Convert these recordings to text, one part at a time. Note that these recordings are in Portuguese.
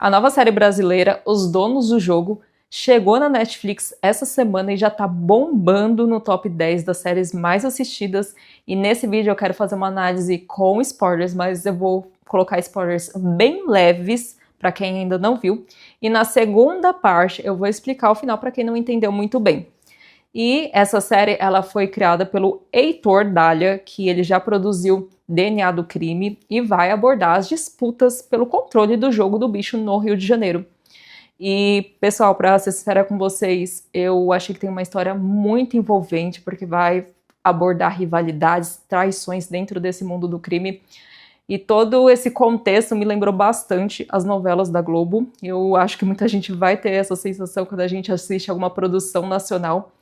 A nova série brasileira, Os Donos do Jogo, chegou na Netflix essa semana e já tá bombando no top 10 das séries mais assistidas. E nesse vídeo eu quero fazer uma análise com spoilers, mas eu vou colocar spoilers bem leves para quem ainda não viu. E na segunda parte eu vou explicar o final para quem não entendeu muito bem. E essa série ela foi criada pelo Heitor Dália, que ele já produziu DNA do Crime e vai abordar as disputas pelo controle do jogo do bicho no Rio de Janeiro. E, pessoal, para ser sincera com vocês, eu achei que tem uma história muito envolvente, porque vai abordar rivalidades, traições dentro desse mundo do crime. E todo esse contexto me lembrou bastante as novelas da Globo. Eu acho que muita gente vai ter essa sensação quando a gente assiste alguma produção nacional,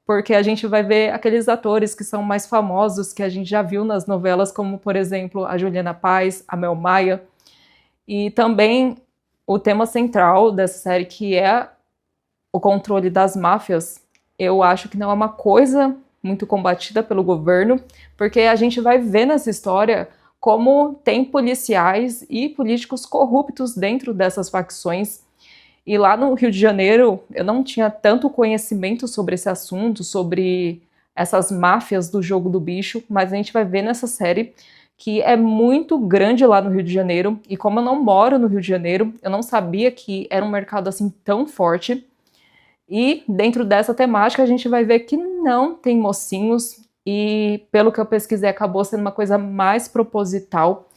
porque a gente vai ver aqueles atores que são mais famosos, que a gente já viu nas novelas, como, por exemplo, a Juliana Paz, a Mel Maia. E também o tema central dessa série, que é o controle das máfias, eu acho que não é uma coisa muito combatida pelo governo, porque a gente vai ver nessa história como tem policiais e políticos corruptos dentro dessas facções. E lá no Rio de Janeiro, eu não tinha tanto conhecimento sobre esse assunto, sobre essas máfias do jogo do bicho, mas a gente vai ver nessa série que é muito grande lá no Rio de Janeiro, e como eu não moro no Rio de Janeiro, eu não sabia que era um mercado assim tão forte. E dentro dessa temática a gente vai ver que não tem mocinhos, e pelo que eu pesquisei acabou sendo uma coisa mais proposital.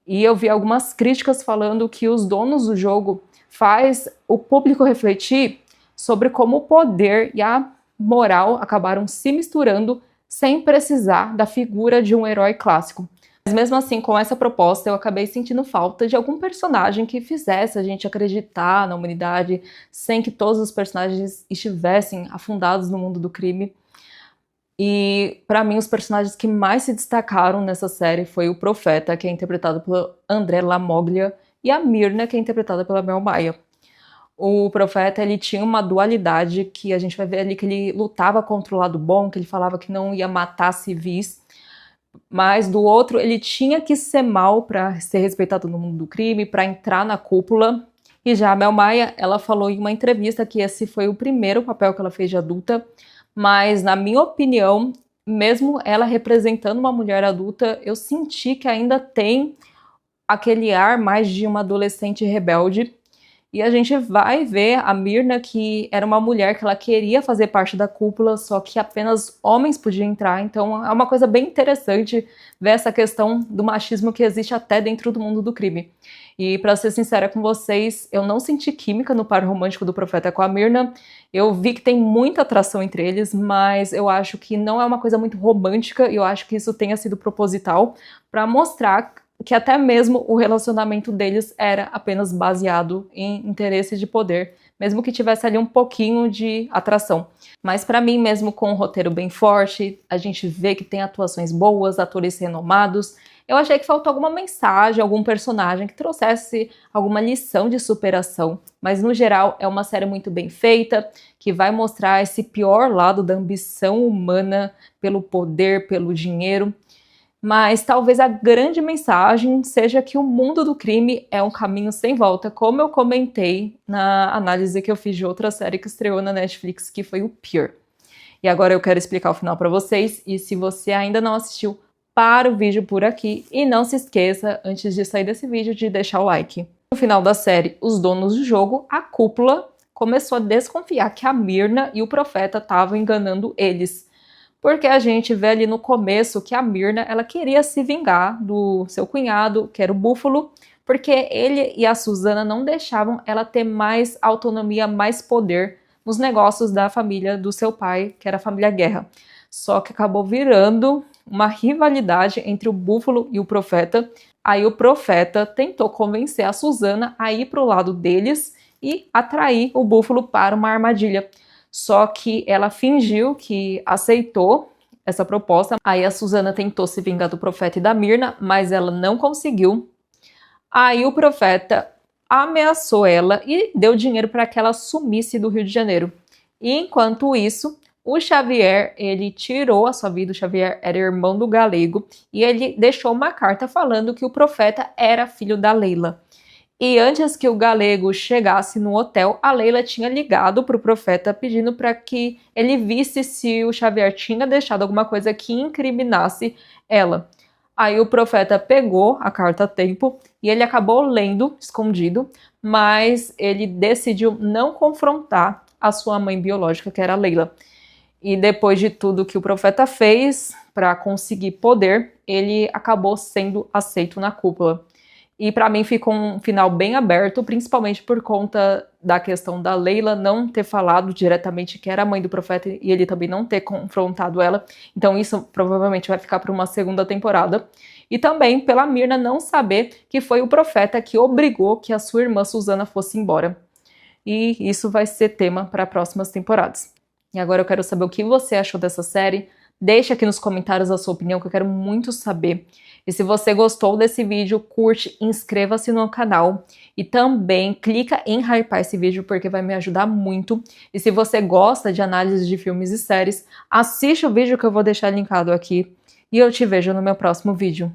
E eu vi algumas críticas falando que os donos do jogo faz o público refletir sobre como o poder e a moral acabaram se misturando sem precisar da figura de um herói clássico. Mas mesmo assim, com essa proposta, eu acabei sentindo falta de algum personagem que fizesse a gente acreditar na humanidade, sem que todos os personagens estivessem afundados no mundo do crime. E, para mim, os personagens que mais se destacaram nessa série foi o Profeta, que é interpretado por André Lamoglia, e a Myrna, que é interpretada pela Mel Maia. O Profeta, ele tinha uma dualidade que a gente vai ver ali que ele lutava contra o lado bom, que ele falava que não ia matar civis, mas do outro ele tinha que ser mal para ser respeitado no mundo do crime, para entrar na cúpula. E já a Mel Maia, ela falou em uma entrevista que esse foi o primeiro papel que ela fez de adulta, mas na minha opinião, mesmo ela representando uma mulher adulta, eu senti que ainda tem aquele ar mais de uma adolescente rebelde. E a gente vai ver a Myrna, que era uma mulher que ela queria fazer parte da cúpula, só que apenas homens podiam entrar. Então é uma coisa bem interessante ver essa questão do machismo que existe até dentro do mundo do crime. E para ser sincera com vocês, eu não senti química no par romântico do Profeta com a Myrna. Eu vi que tem muita atração entre eles, mas eu acho que não é uma coisa muito romântica, e eu acho que isso tenha sido proposital para mostrar que até mesmo o relacionamento deles era apenas baseado em interesse de poder, mesmo que tivesse ali um pouquinho de atração. Mas para mim, mesmo com um roteiro bem forte, a gente vê que tem atuações boas, atores renomados, eu achei que faltou alguma mensagem, algum personagem que trouxesse alguma lição de superação. Mas no geral é uma série muito bem feita, que vai mostrar esse pior lado da ambição humana pelo poder, pelo dinheiro. Mas talvez a grande mensagem seja que o mundo do crime é um caminho sem volta, como eu comentei na análise que eu fiz de outra série que estreou na Netflix, que foi o Peer. E agora eu quero explicar o final para vocês, e se você ainda não assistiu, para o vídeo por aqui e não se esqueça, antes de sair desse vídeo, de deixar o like. No final da série, Os Donos do Jogo, a cúpula começou a desconfiar que a Myrna e o Profeta estavam enganando eles. Porque a gente vê ali no começo que a Myrna, ela queria se vingar do seu cunhado, que era o Búfalo, porque ele e a Suzana não deixavam ela ter mais autonomia, mais poder nos negócios da família do seu pai, que era a família Guerra. Só que acabou virando uma rivalidade entre o Búfalo e o Profeta. Aí o Profeta tentou convencer a Suzana a ir para o lado deles e atrair o Búfalo para uma armadilha. Só que ela fingiu que aceitou essa proposta. Aí a Suzana tentou se vingar do Profeta e da Myrna, mas ela não conseguiu. Aí o Profeta ameaçou ela e deu dinheiro para que ela sumisse do Rio de Janeiro. E enquanto isso, o Xavier, ele tirou a sua vida. O Xavier era irmão do Galego e ele deixou uma carta falando que o Profeta era filho da Leila. E antes que o galego chegasse no hotel, a Leila tinha ligado para o profeta pedindo para que ele visse se o Xavier tinha deixado alguma coisa que incriminasse ela. Aí o profeta pegou a carta a tempo e ele acabou lendo escondido, mas ele decidiu não confrontar a sua mãe biológica, que era a Leila. E depois de tudo que o profeta fez para conseguir poder, ele acabou sendo aceito na cúpula. E para mim ficou um final bem aberto, principalmente por conta da questão da Leila não ter falado diretamente que era a mãe do profeta e ele também não ter confrontado ela. Então isso provavelmente vai ficar para uma segunda temporada. E também pela Myrna não saber que foi o profeta que obrigou que a sua irmã Susana fosse embora. E isso vai ser tema para próximas temporadas. E agora eu quero saber o que você achou dessa série. Deixa aqui nos comentários a sua opinião, que eu quero muito saber. E se você gostou desse vídeo, curte, inscreva-se no canal. E também clica em hypar esse vídeo, porque vai me ajudar muito. E se você gosta de análise de filmes e séries, assiste o vídeo que eu vou deixar linkado aqui. E eu te vejo no meu próximo vídeo.